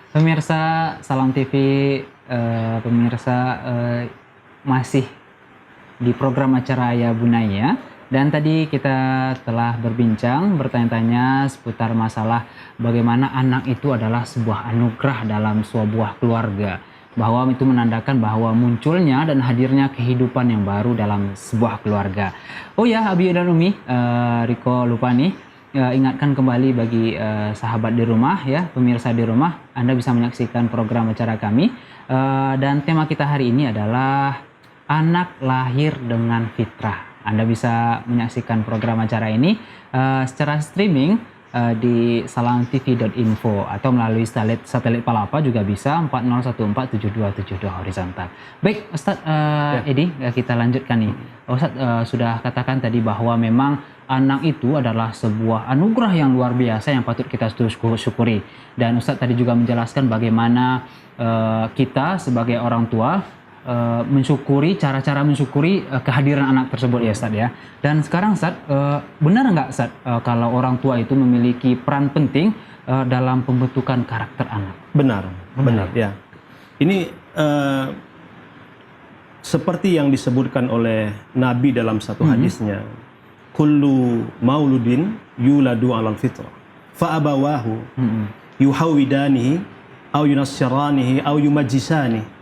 Pemirsa Salam TV, pemirsa masih di program acara Ya Bunaya, dan tadi kita telah berbincang, bertanya-tanya seputar masalah bagaimana anak itu adalah sebuah anugerah dalam sebuah keluarga, bahwa itu menandakan bahwa munculnya dan hadirnya kehidupan yang baru dalam sebuah keluarga. Oh ya, Abi dan Umi, Riko lupa nih, ingatkan kembali bagi sahabat di rumah ya, pemirsa di rumah, Anda bisa menyaksikan program acara kami, dan tema kita hari ini adalah anak lahir dengan fitrah. Anda bisa menyaksikan program acara ini secara streaming di salamtv.info atau melalui satelit Palapa juga bisa 40147272 horizontal. Baik, Ustadz Edi, kita lanjutkan nih. Ustadz sudah katakan tadi bahwa memang anak itu adalah sebuah anugerah yang luar biasa yang patut kita syukuri. Dan Ustadz tadi juga menjelaskan bagaimana kita sebagai orang tua mensyukuri, cara-cara mensyukuri kehadiran anak tersebut ya Ustadz ya. Dan sekarang Ustadz, benar nggak Ustadz kalau orang tua itu memiliki peran penting dalam pembentukan karakter anak? Benar ya. Ini seperti yang disebutkan oleh Nabi dalam satu hadisnya, kullu mauludin yuladu alal fitrah fa abawahu yuhawidanihi au yunassiranihi au yumajjisanihi.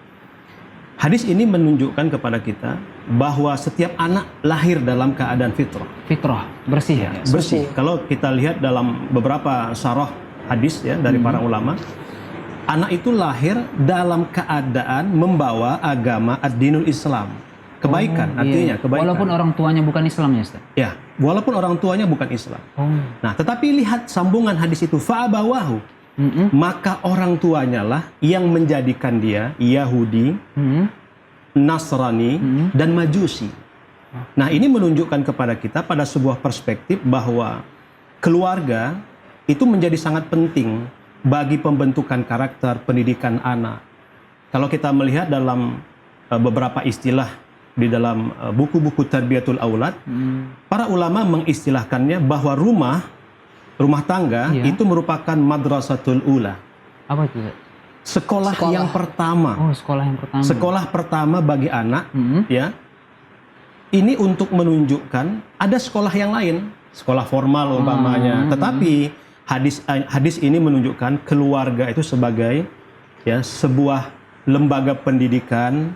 Hadis ini menunjukkan kepada kita bahwa setiap anak lahir dalam keadaan fitrah. Fitrah, bersih ya? Bersih. Kalau kita lihat dalam beberapa syarah hadis ya dari para ulama, anak itu lahir dalam keadaan membawa agama ad-dinul Islam. Kebaikan, artinya kebaikan. Walaupun orang tuanya bukan Islam ya Ustaz? Ya, walaupun orang tuanya bukan Islam. Nah, tetapi lihat sambungan hadis itu, fa'abawahu. Maka orang tuanya lah yang menjadikan dia Yahudi, Nasrani, dan Majusi. Nah, ini menunjukkan kepada kita pada sebuah perspektif bahwa keluarga itu menjadi sangat penting bagi pembentukan karakter, pendidikan anak. Kalau kita melihat dalam beberapa istilah di dalam buku-buku Tarbiyatul Aulad, para ulama mengistilahkannya bahwa rumah tangga itu merupakan madrasatul ula. Apa itu? Sekolah yang pertama. Oh, sekolah yang pertama. Sekolah pertama bagi anak, ya. Ini untuk menunjukkan ada sekolah yang lain, sekolah formal umpamanya. Tetapi hadis ini menunjukkan keluarga itu sebagai ya sebuah lembaga pendidikan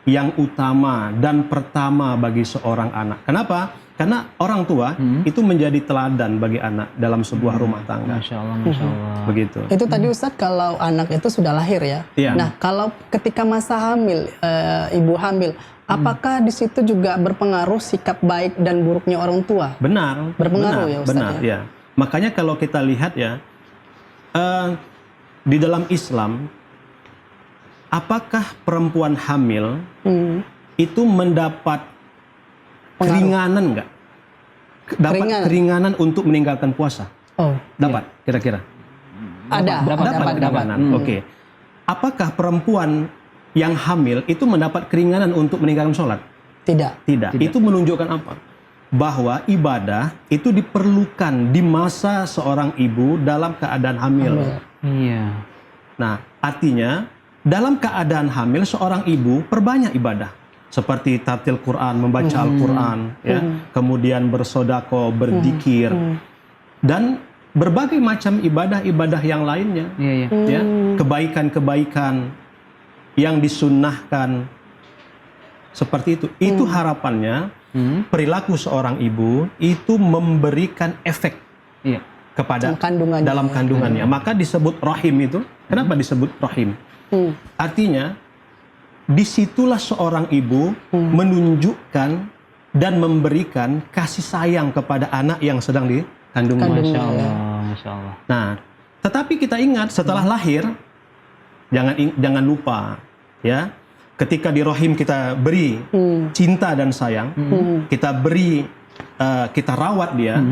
yang utama dan pertama bagi seorang anak. Kenapa? Karena orang tua itu menjadi teladan bagi anak dalam sebuah rumah tangga. Masya Allah, Masya Allah. Begitu. Itu tadi Ustadz kalau anak itu sudah lahir ya. Iya. Nah kalau ketika masa hamil, ibu hamil, apakah di situ juga berpengaruh sikap baik dan buruknya orang tua? Benar. Berpengaruh ya Ustadz? Benar, ya. Makanya kalau kita lihat ya, di dalam Islam, apakah perempuan hamil itu mendapat keringanan nggak? Dapat keringanan untuk meninggalkan puasa? Oh, dapat, kira-kira? Dapat. Keringanan. Oke. Apakah perempuan yang hamil itu mendapat keringanan untuk meninggalkan sholat? Tidak. Itu menunjukkan apa? Bahwa ibadah itu diperlukan di masa seorang ibu dalam keadaan hamil. Iya. Nah, artinya dalam keadaan hamil seorang ibu perbanyak ibadah. Seperti tartil Quran, membaca Al-Quran, ya, kemudian bersodako, berzikir, dan berbagai macam ibadah-ibadah yang lainnya, ya, kebaikan-kebaikan yang disunnahkan, seperti itu. Itu harapannya perilaku seorang ibu itu memberikan efek kepada dalam kandungannya. Maka disebut rahim itu. Kenapa disebut rahim? Artinya disitulah seorang ibu menunjukkan dan memberikan kasih sayang kepada anak yang sedang dikandungnya. Masya Allah, Masya Allah. Nah, tetapi kita ingat setelah lahir, jangan lupa, ya, ketika di rahim kita beri cinta dan sayang, kita beri, kita rawat dia.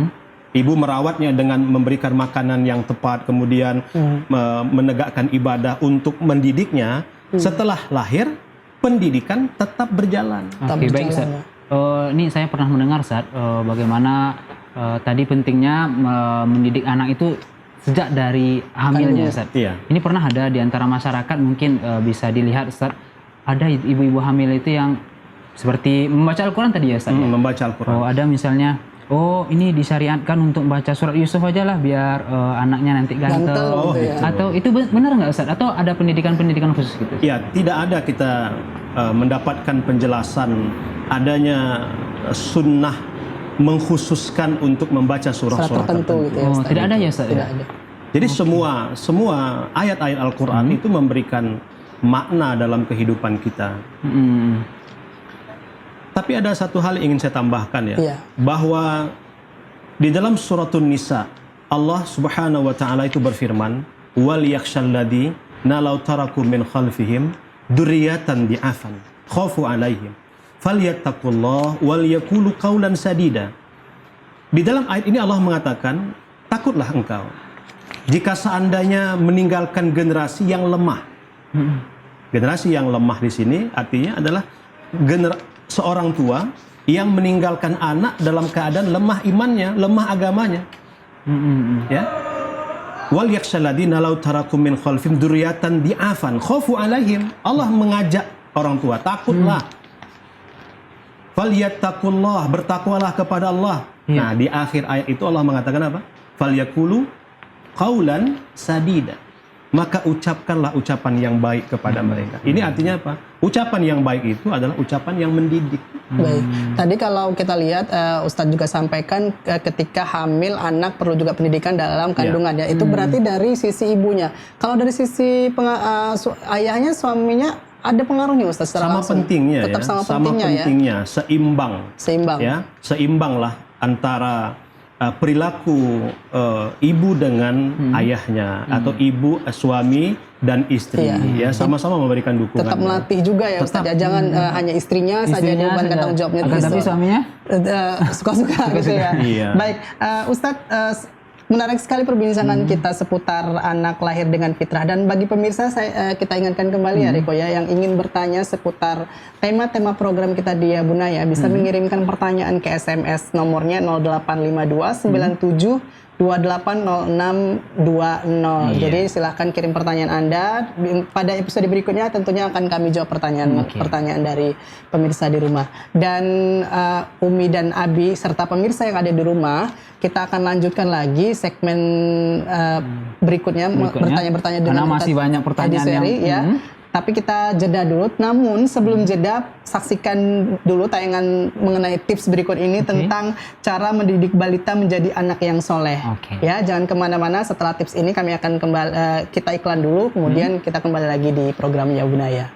Ibu merawatnya dengan memberikan makanan yang tepat, kemudian menegakkan ibadah untuk mendidiknya. Setelah lahir, pendidikan tetap berjalan. Oke, baik Ustaz. Ini saya pernah mendengar Ustaz, bagaimana tadi pentingnya mendidik anak itu sejak dari hamilnya, Ustaz. Iya. Ini pernah ada di antara masyarakat mungkin bisa dilihat, Ustaz, ada ibu-ibu hamil itu yang seperti membaca Al-Quran tadi ya, Ustaz. Ya? Membaca Al-Quran. Oh, ada misalnya, oh ini disyariatkan untuk baca surat Yusuf aja lah biar anaknya nanti ganteng. Ganteng, gitu ya. Atau itu benar nggak, Ustaz? Atau ada pendidikan-pendidikan khusus gitu? Ya, tidak ada kita mendapatkan penjelasan adanya sunnah mengkhususkan untuk membaca surah-surah tertentu. gitu ya, Oh, Ustaz. tidak ada ya, Ustaz? Tidak ada. Jadi semua ayat-ayat Al-Quran itu memberikan makna dalam kehidupan kita. Tapi ada satu hal yang ingin saya tambahkan ya, Iya. bahwa di dalam suratun Nisa Allah Subhanahu wa taala itu berfirman, "Wal yakhshalladzi nalau taraku min khalfihim dzurriyyatan di'afan khafu 'alaihim falyattaqullah wal yaqulu qawlan sadida." Di dalam ayat ini Allah mengatakan, takutlah engkau jika seandainya meninggalkan generasi yang lemah. Generasi yang lemah di sini artinya adalah seorang tua yang meninggalkan anak dalam keadaan lemah imannya, lemah agamanya. Ya. Wal yakhshalladina law tarakum min khalfihim dzurriyyatan di'afan khafu 'alaihim. Allah mengajak orang tua, takutlah. Falyattaqullah, bertakwalah kepada Allah. Nah, di akhir ayat itu Allah mengatakan apa? Falyaqulu qaulan sadida. Maka ucapkanlah ucapan yang baik kepada mereka. Ini artinya apa? Ucapan yang baik itu adalah ucapan yang mendidik. Baik. Tadi kalau kita lihat Ustadz juga sampaikan ketika hamil anak perlu juga pendidikan dalam kandungannya. Itu berarti dari sisi ibunya. Kalau dari sisi ayahnya, suaminya ada pengaruhnya, Ustadz, secara Sama langsung? pentingnya Tetap ya. sama Sama pentingnya, Seimbang. Ya, seimbanglah antara perilaku ibu dengan ayahnya atau ibu suami dan istri ya, sama-sama memberikan dukungan. Tetap melatih juga ya, Ustadz. Ya, jangan hanya istrinya saja dibebankan tanggung jawabnya. Tapi suaminya suka-suka gitu ya. Iya. Baik, Ustadz, menarik sekali perbincangan kita seputar anak lahir dengan fitrah. Dan bagi pemirsa, kita ingatkan kembali ya, Riko ya, yang ingin bertanya seputar tema-tema program kita di Bunaya, bisa mengirimkan pertanyaan ke SMS nomornya 0852 97 280620. Jadi silahkan kirim pertanyaan Anda. Pada episode berikutnya tentunya akan kami jawab pertanyaan dari pemirsa di rumah. Dan Umi dan Abi serta pemirsa yang ada di rumah, kita akan lanjutkan lagi segmen berikutnya. Bertanya-bertanya dengan karena masih banyak pertanyaan seri, yang ya. Tapi kita jeda dulu. Namun sebelum jeda, saksikan dulu tayangan mengenai tips berikut ini tentang cara mendidik balita menjadi anak yang soleh. Ya, jangan kemana-mana. Setelah tips ini kami akan kembali, kita iklan dulu, kemudian kita kembali lagi di program Ya Bunaya.